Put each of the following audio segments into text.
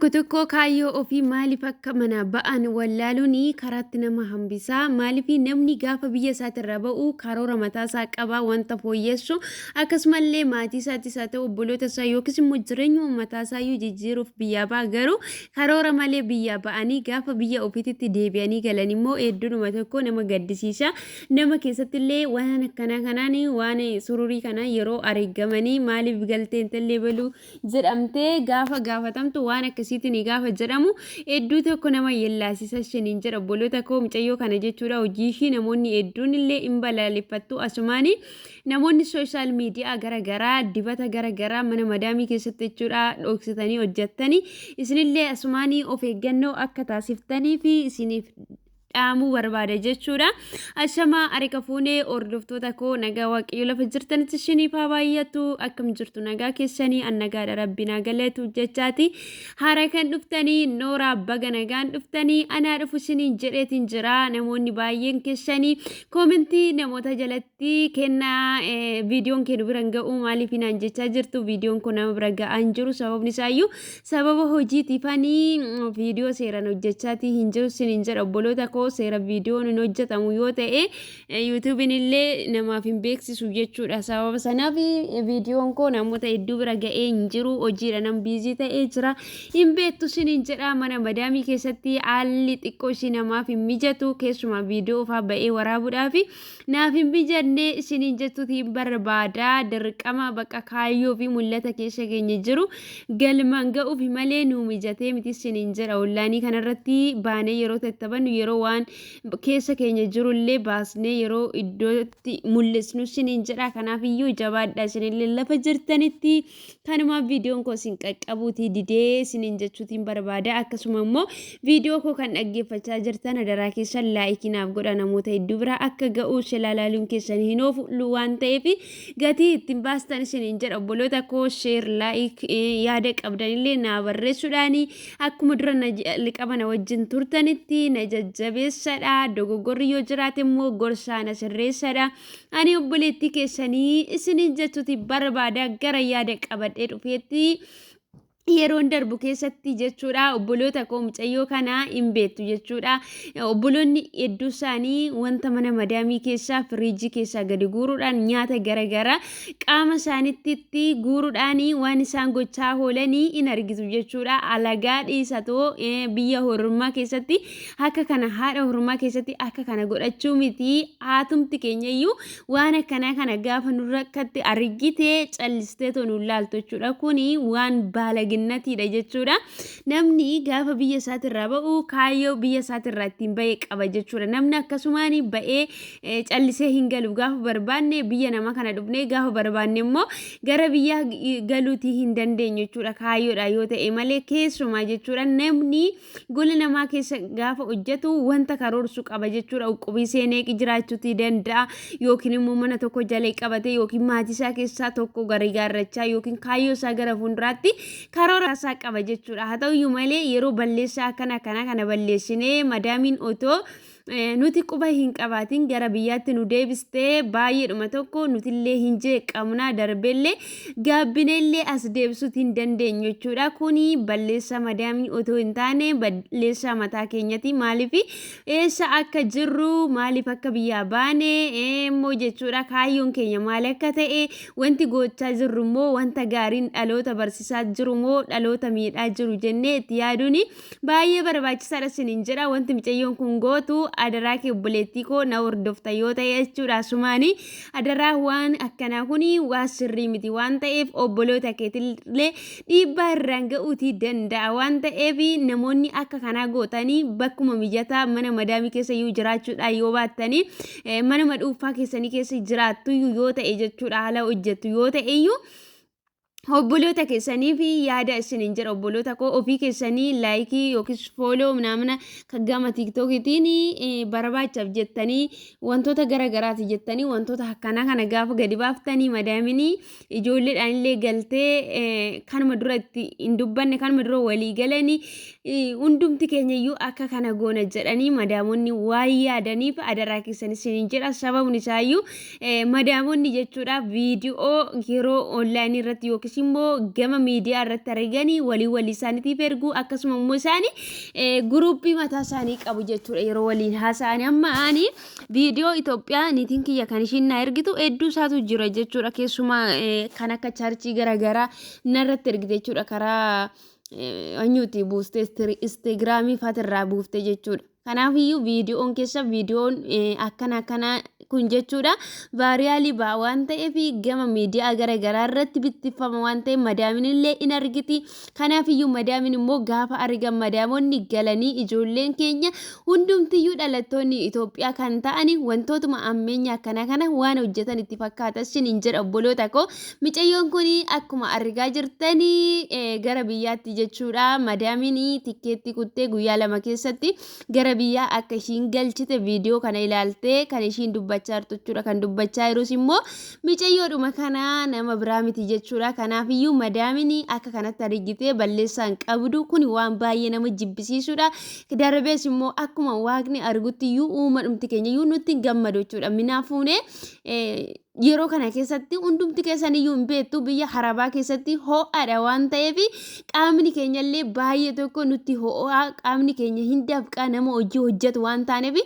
Tokko kaayyoo ofii maaliif akka manaa ba'an wallaaluun karaatti nama hambisaa. Maaliif namni gaafa biyya isaatirraa ba'u karoora mataasaa qabaa wanta fooyyessu akkasumallee maatii isaatis haa ta'u obboloota isaa yookiis immoo jireenya uummataa isaayyuu jijjiiruuf biyyaa ba'a. Garuu karoora malee biyyaa ba'anii gaafa biyya ofiitti deebi'anii galan immoo hedduudhuma tokko nama gaddisiisa. Nama keessattillee waan akkanaa kanaan waan sururii kana yeroo areegamanii maaliif galtee intallee baluu jedhamtee gaafa gaafatamtu waan akkasii ni gaafa jedhamu hedduu tokko nama yellaasisa shiniin jedha obboloota koo mucayyoo kana jechuudha. Hojii ishii namoonni hedduun illee hin balaaleffattu. Asumaanii namoonni sooshaal miidiyaa garagaraa dibata garagaraa mana madaamii keessatti jechuudha dhoksitanii hojjettanii isinillee asumaanii of eeggannoo akka taasiftanii fi isiniif dhaamuu barbaada jechuudha. Ashama ariqa fuunee hordoftoota koo nagaa waaqayyo lafa jirtanitti ishiniif haa baay'atu. Akkam jirtu nagaa keessanii annagaadha rabbinaa galeetu jechaati. Haara kan dhuftanii nooraa baga nagaan dhuftanii anaa dhufu ishiniin jedheetiin jira. Namoonni baay'een keessanii koomentii namoota jalatti kennaa viidiyoon kennu bira ga'uu maaliif hinaan jechaa jirtu. Viidiyoon kun nama bira ga'aa hin jiru sababni isaayyuu sababa hojiitiifanii viidiyoo seeraan hojjechaati hin jiru isiniin jedha obboloota koo. Seera viidiyoon hin hojjetamu yoo ta'e yuutuubiin illee namaaf hin beeksisu jechuudha. Sababa sanaaf viidiyoon koo namoota hedduu bira ga'ee hin jiru. Hojiidha nam biizii ta'ee jira. Hin beektu isiniin jedha mana madaamii keessatti haalli xiqqoo ishii namaaf hin mijatu keessumaa viidiyoo ofaa ba'ee waraabuudhaaf naaf hin mijanne isiniin jettuuti hin barbaada. Dirqama bakka kaayyoo fi mul'ata keessa keenya jiru galmaan ga'uuf malee nu mijatee miti isiniin jedha. Ollaanii kanarratti baanee yeroo tattabannu yeroo waan keessa keenya jirullee baasnee yeroo iddootti mul'isnu isiniin jedha. Kanaaf iyyuu jabaadha isinillee lafa jirtanitti kanumaaf viidiyoon koo isin qaqqabuuti didee isiniin jechuutiin barbaada. Akkasuma immoo viidiyoo koo kan dhaggeeffachaa jirtan adaraa keessan laayikii naaf godha namoota hedduu bira akka ga'u ilaalaaluun keessan hin oofu waan ta'eef gatii ittiin baastan isiniin jedha obboloota koo sheer laayik yaada qabdanillee naa barreessuudhaani akkuma dura liqabana wajjin turtanitti na jajjabeessadha. Dogoggorri yoo jiraate immoo gorsaana sirreessadha. Ani obboleettii keessanii isiniin jechuuti barbaada gara yaada qabadhee dhufeetti yeroon darbu keessatti jechuudha. Obboloota koo mucayyoo kana hin beektu jechuudha. Obboloonni hedduu isaanii wanta mana madaamii keessaa firiijii keessaa gadi guuruudhaan nyaata garagaraa qaama isaaniitti guuruudhaan waan isaan gochaa oolanii hin argitu jechuudha. Alagaa dhiisatoo biyya hormaa keessatti akka kana haadha hormaa keessatti akka kana godhachuu miti. Haatumti keenyayyuu waan akkanaa kana gaafa nurrakkatti argite callistee tonu laaltu jechuudha. Kuni waan baalagina natiidha jechuudha. Namni gaafa biyya isaatirraa ba'u kaayyoo biyya isaatirraa ittiin ba'ee qaba jechuudha. Namni akkasumaan ba'ee callisee hin galu. Gaafa barbaanne biyya nama kana dhufnee gaafa barbaanne immoo gara biyya galuutii hin dandeenyu jechuudha. Kaayyoodha yoo ta'e malee keessumaa jechuudha. Namni gola namaa keessa gaafa hojjetu wanta karoorsu qaba jechuudha. Uqubii seenee jiraachuutii danda'a yookiin immoo mana tokko jala qabatee yookiin maatii isaa keessaa tokko gargaarrachaa yookiin kaayyoo isaa gara fuulduraatti karoora isaa qaba jechuudha. Haa ta'uyyuu malee yeroo balleessaa kana balleessinee madaamiin otoo nuti quba hin qabaatiin gara biyyaatti nu deebistee baay'eedhuma tokko nutillee hin jeeqamna darbeellee gaabbineellee as deebisuuti hin dandeenyu jechuudha. Kuni balleessaa madaamii otoo hin taane balleessaa mataa keenyati. Maaliif eessa akka jirru maaliif akka biyyaa baane immoo jechuudha. Kaayyoon keenya maal akka ta'e wanti gochaa jirru immoo wanta gaariin dhaloota barsiisaa jiru immoo dhaloota miidhaa jiru jennee itti yaaduun baay'ee barbaachisaadha isiniin jedha. Wanti mucayyoon kun gootu adaraa kee obboleettii koo na hordofta yoo ta'e jechuudha. Asumaanii adaraa waan akkanaa kuni waan sirrii miti waan ta'eef obboloota keetillee dhiibbaa irraan ga'uutii danda'a waan ta'eef namoonni akka kanaa gootanii bakkuma mijataa mana madaamii keessa iyyuu jiraachuudhaan yoo baattanii mana dhuunfaa keessanii keessa jiraattu yoo ta'e jechuudha. Haala hojjettu yoo ta'e iyyuu obboloota keessanii fi yaada isiniin jedha. Obboloota koo ofii keessanii laayikii yookiis fooloo naamna gama tiiktookiitiin barbaachaaf jettanii wantoota garagaraati jettanii wantoota akkanaa kana gaafa gadi baaftanii madaamini ijoolleedhaan illee galtee kanuma dura itti hin dubbanne kanuma dura walii galanii hundumti keenya iyyuu akka kana goona jedhanii madaamonni waan yaadaniif adaraa keessan isiniin jedha. Sababni isaayyuu madaamonni jechuudha viidiyoo yeroo onlaayinii irratti yookiis yookiis immoo gama miidiyaa irratti arganii walii isaaniitiif ergu akkasuma immoo isaanii guruupii mataa isaanii qabu jechuudha yeroo waliin haasa'an amma ani viidiyoo Itoophiyaa niitiin kiyya kan ishiin na ergitu hedduu isaatu jira jechuudha keessumaa kan akka chaarchii garaagaraa narratti ergite jechuudha karaa anyuuti buuste Instagramii faatirraa buufte jechuudha. Kanaafiyyuu viidiyoon keessa viidiyoon akkana kun jechuudha vaariyaalii baa waan ta'eef gama miidiyaa garaagaraa irratti bittifama waan ta'eef madaamin illee in argiti. Kanaafiyyuu madaamin immoo gaafa argan madaamonni galanii ijoolleen keenya hundumtiyyuu dhalattoonni Itoophiyaa kan ta'ani wantootuma ammeenya kana waan hojjetan itti fakkaata siniin jedha obboloota koo. Micayyoon kun akkuma argaa jirtanii gara biyyaatti jechuudha madaamin tikkeetti kuttee guyyaa 2 keessatti gara biyyaa akka ishiin galchite viidiyoo kana ilaaltee kan ishiin dubbachaa jirtu jechuudha. Kan dubbachaa jirus immoo micayyoodhuma kana nama biraa miti jechuudha. Kanaafiyyuu madaamin akka kanatti argitee balleessaan qabdu kun waan baay'ee nama jibbisiisudha. Darbees immoo akkuma waaqni arguttiyyuu uumadhumti keenyayyuu nutti gammadu jechuudha. Minaafuune yeroo kana keessatti hundumti keessaniyyuu hin beektu biyya harabaa keessatti ho'aadha waan ta'eef qaamni keenyallee baay'ee tokko nutti ho'aa qaamni keenya hin dafqaa nama hojii hojjetu waan taaneef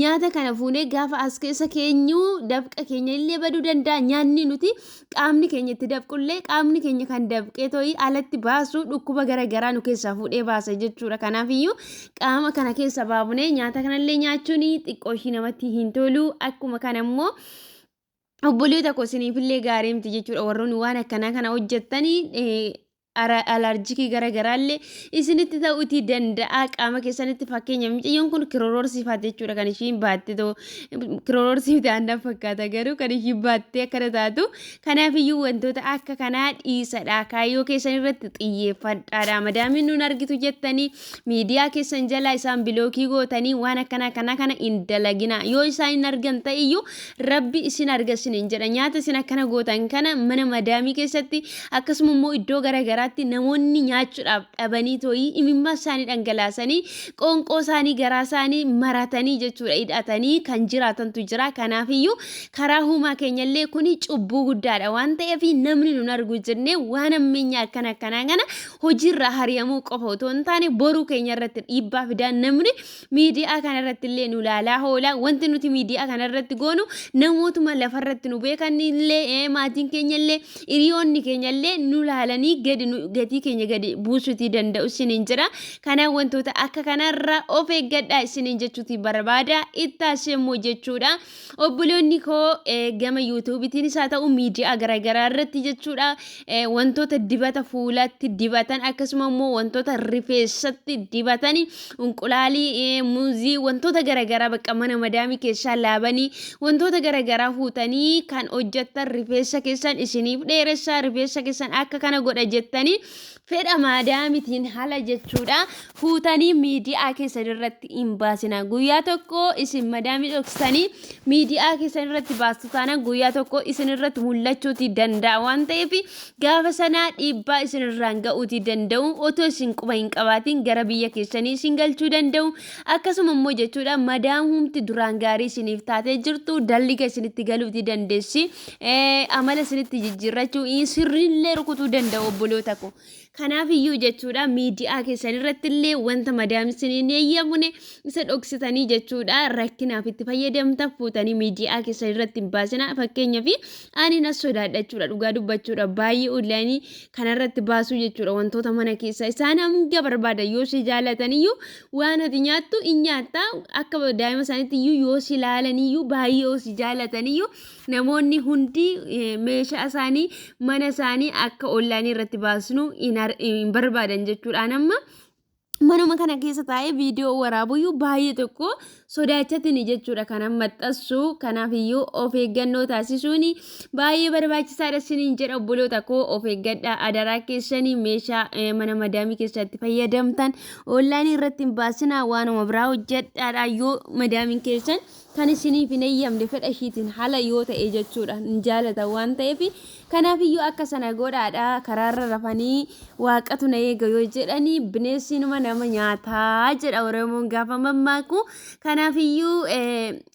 nyaata kana fuunee gaafa as keessa keenyu dafqa keenya illee baduu danda'a. Nyaanni nuti qaamni keenya itti dafqullee qaamni keenya kan dafqee to'ii alatti baasu dhukkuba garaagaraa nu keessaa fuudhee baasa jechuudha. Kanaafiyyuu qaama kana keessa baafnee nyaata kanallee nyaachuun xiqqoo ishii namatti hin tolu. Akkuma kana immoo obboleeta koo isiniifillee gaarii miti jechuudha warroonni waan akkanaa kana hojjettanii alarjikii garaagaraallee isinitti ta'uutii danda'a qaama keessanitti. Fakkeenya micayyoon kun kirororsiifaate jechuudha kan ishiin baatte kirororsiifte aannan fakkaata garuu kan ishiin baatte akkana taatu. Kanaafiyyuu wantoota akka kanaa dhiisadha kaayyoo keessan irratti xiyyeeffadhaadha. Madaamin nuun argitu jettanii miidiyaa keessan jalaa isaan bilookii gootanii waan akkana kana hin dalagina. Yoo isaan hin argan ta'eyyuu rabbi isin argasin hin jedha. Nyaata isin akkana gootan kana mana madaamii keessatti akkasuma immoo iddoo garaagaraa namoonni nyaachuudhaaf dhabanii tooyii imimmaa isaanii dhangalaasanii qoonqoo isaanii garaa isaanii maratanii jechuudha hidhatanii kan jiraatantu jira. Kanaafiyyuu karaa uumaa keenyallee kun cubbuu guddaadha waan ta'eef namni nun argu jennee waan ammeenyaa akkanaa kana hojiirraa hari'amuu qofa otoo hin taane boruu keenya irratti dhiibbaa fidaan namni miidiyaa kanarratti illee nu ilaalaa oola. Wanti nuti miidiyaa kanarratti goonu namootuma lafarratti nu beekanillee maatiin keenyallee hiriyoonni keenyallee nu ilaalanii gatii keenya gadi buusuutii danda'u isiniin jira. Kanaaf wantoota akka kanarraa of eeggadhaa isiniin jechuutii barbaada. Ittaasee immoo jechuudha obboloonni koo gama yuutuubiitiinis haa ta'u miidiyaa garaagaraa irratti jechuudha wantoota dibata fuulatti dibatan akkasuma immoo wantoota rifeensatti dibatan unqulaalii muuzii wantoota garaagaraa bakka mana madaamii keessaa laabanii wantoota garaagaraa fuutanii kan hojjettan rifeensa keessan isiniif dheeressaa rifeensa keessan akka kana godha jettanii fedha madaamitiin haala jechuudha fuutanii miidiyaa keessan irratti hin baasina. Guyyaa tokko isin madaamii dhoksitanii miidiyaa keessan irratti baastu taana guyyaa tokko isin irratti mul'achuutii danda'a waan ta'eef gaafa sanaa dhiibbaa isin irraan ga'uutii danda'u otoo isin quba hin qabaatiin gara biyya keessanii isin galchuu danda'u. Akkasuma immoo jechuudha madaamumti duraan gaarii isiniif taatee jirtu dalliga isinitti galuutii dandeessi amala isinitti jijjiirrachuu sirriillee rukutuu danda'u obboloota koo. Kanaafiyyuu jechuudha miidiyaa keessan irratti illee wanta madaamsiniin eeyyamune isa dhoksitanii jechuudha rakkinaaf itti fayyadamta fuutanii miidiyaa keessan irratti hin baasina. Fakkeenyaaf ani nas sodaadha jechuudha dhugaa dubbachuudha baay'ee onlaayinii kanarratti baasuu jechuudha wantoota mana keessa isaan hanga barbaada yoo si jaalataniyyuu waan ati nyaattu in nyaatta akka daa'ima isaaniitti iyyuu yoo si ilaalaniyyuu baay'ee yoo si jaalataniyyuu namoonni hundi meeshaa isaanii mana isaanii akka onlaayinii irratti baasnu hin barbaadan jechuudha. Amma manuma kana keessa taa'ee viidiyoo waraabuyyuu baay'ee tokko sodaachatin jechuudha kana maxxansu. Kanaafiyyuu of eeggannoo taasisuun baay'ee barbaachisaadha isiniin jedha obboloota koo. Of eeggadhaa adaraa keessanii meeshaa mana madaamii keessatti fayyadamtan onlaayinii irratti hin baasinaa waanuma biraa hojjedhaadha yoo madaamiin keessan kan isiniif hin eeyyamne fedha ishiitiin haala yoo ta'e jechuudha hin jaalata waan ta'eef kanaafiyyuu akka sana godhaadha. Karaarra rafanii waaqatu na eega yoo jedhanii bineensi nama nyaataa jedha Oromoon gaafa mammaaku. Kana Kanaafiyyuu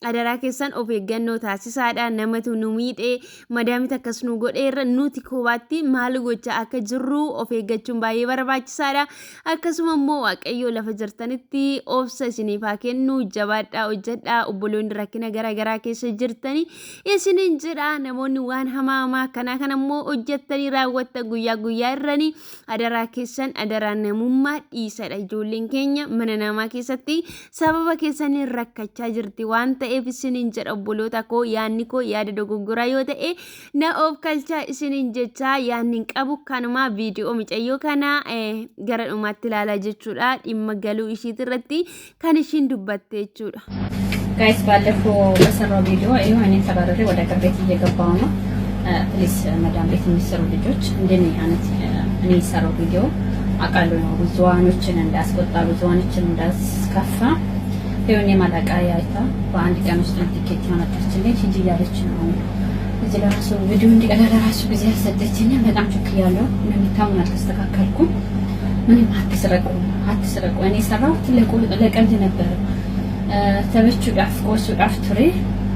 adaraa keessan of eeggannoo taasisaadha. Namatu nu miidhee madaamit akkas nu godheerra nuti kophaatti maal gochaa akka jirru of eeggachuun baay'ee barbaachisaadha. Akkasuma immoo waaqayyo lafa jirtanitti obsa isiniif haa kennu. Jabaadhaa, hojjedhaa. Obboloonni rakkina garaa keessa jirtanii isiniin jedha. Namoonni waan hamaa kana immoo hojjettanii raawwattan guyyaa irranii adaraa keessan adaraa namummaa dhiisadha. Ijoolleen keenya mana namaa keessatti sababa keessaniin rakkachaa jirti waan ta'eef isiniin jedha obboloota koo. Yaadni koo yaada dogoggoraa yoo ta'e na of kalchaa isiniin jecha yaadni qabu kanuma viidiyoo micayyoo kana gara dhumaatti ilaalaa jechuudha. Dhimma galuu ishiit irratti kan ishiin dubbatte jechuudha. ጋይስ ባለፈው በሰራው ቪዲዮ ይሄው እኔ ተባረረ ወደ አገር ቤት እየገባው ነው። ፕሊስ መዳም ቤት የሚሰሩ ልጆች እንደኔ አይነት እኔ የሰራው ቪዲዮ አቃሉ ነው ብዙዋኖችን እንዳስቆጣ ብዙዋኖችን እንዳስከፋ ይሄው እኔ ማላቃ ያይታ በአንድ ቀን ውስጥ ቲኬት ያመጣችልኝ ሂጂ ያለች ነው። እዚህ ለራሱ ቪዲዮ እንዲቀዳ ለራሱ ጊዜ ያሰደችኝ በጣም ቸክያለሁ። እንደምታውቁ አልተስተካከልኩም። ምንም አትስረቁ እኔ ሰራሁት ለቀልድ ነበር። ተበቹ ዳፍቆስ ዳፍቱሬ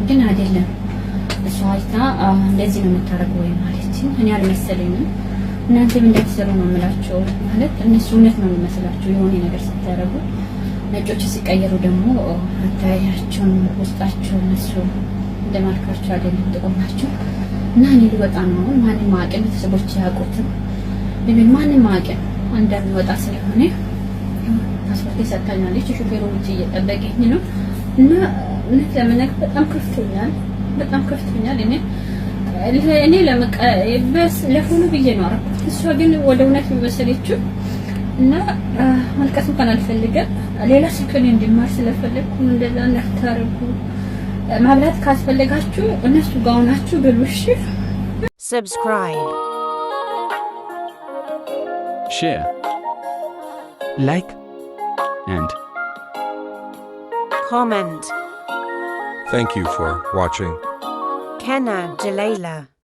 ግን አይደለም እሷ አይታ እንደዚህ ነው የምታረገው ወይ ማለት እኔ አልመሰለኝም። እናንተም እንደተሰሩ ነው የምላችሁ ማለት እነሱ እውነት ነው የሚመስላችሁ የሆነ ነገር ሲታረጉ ነጮች ሲቀየሩ ደግሞ አታያቸውን ውስጣቸው እነሱ እንደማልካቸው አይደለም ጥቁማቸው እና እኔ ልወጣ ነው ማንም ማቀም ተሰቦች ያቆቱም ለምን ማንም ማቀም እንደሚወጣ ስለሆነ ፓስፖርት ሰጣኛለች ሹፌሩ ውጪ እየጠበቀኝ ነው እና እውነት ለመናገር በጣም ከፍቶኛል እኔ ለመቀበስ ለሁሉ ብዬ ነው አረኩት። እሷ ግን ወደ እውነት መሰለችው እና ማልቀስ እንኳን አልፈልግም። ሌላ ሰከን እንዲማር ስለፈለኩ እንደዛ እንዳታረጉ። ማብላት ካስፈልጋችሁ እነሱ ጋር ሆናችሁ ብሉሽ። Subscribe, share, like and comment. Thank you for watching. Kenna Jalala.